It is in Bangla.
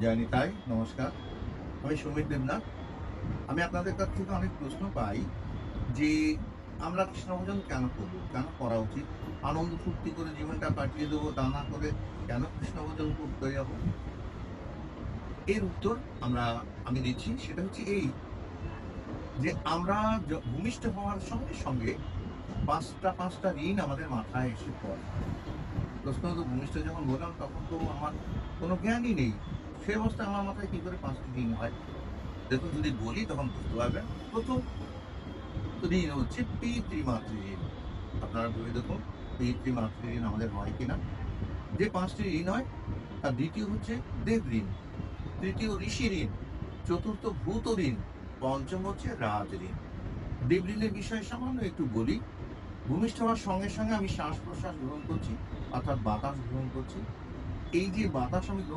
জয় নিতাই, নমস্কার। আমি সুমিত দেবনাথ। আমি আপনাদের কাছ থেকে অনেক প্রশ্ন পাই যে, আমরা কৃষ্ণভজন কেন করব? কেন করা উচিত? আনন্দ ফুর্তি করে জীবনটা কাটিয়ে দেবো, তা না করে কেন কৃষ্ণভজন করতে যাব? এর উত্তর আমি দিচ্ছি। সেটা হচ্ছে এই যে, আমরা ভূমিষ্ঠ হওয়ার সঙ্গে, সঙ্গে ৫টা ঋণ আমাদের মাথায় এসে পড়ে। প্রশ্নত ভূমিষ্ঠ যখন হলাম তখন তো আমার কোনো জ্ঞানই নেই। সে অবস্থায় আমার মাথায় কি করে ৫টি ঋণ হয়? দেখুন, যদি বলি তখন বুঝতে পারবেন। ১ম ঋণ হচ্ছে পিতৃ-মাতৃ ঋণ। আপনারা ভেবে দেখুন, পিতৃ-মাতৃ ঋণ আমাদের হয় কিনা? যে ৫টি ঋণ হয়, তার ২য় হচ্ছে দেব ঋণ, ৩য় ঋষি ঋণ, ৪র্থ ভূত ঋণ, ৫ম হচ্ছে রাজ ঋণ। দেব ঋণের বিষয়ে সামান্য একটু বলি। ভূমিষ্ঠ হওয়ার সঙ্গে, সঙ্গে আমি শ্বাস-প্রশ্বাস গ্রহণ করছি, অর্থাৎ বাতাস গ্রহণ করছি। এই যে বাতাস আমি গ্রহণ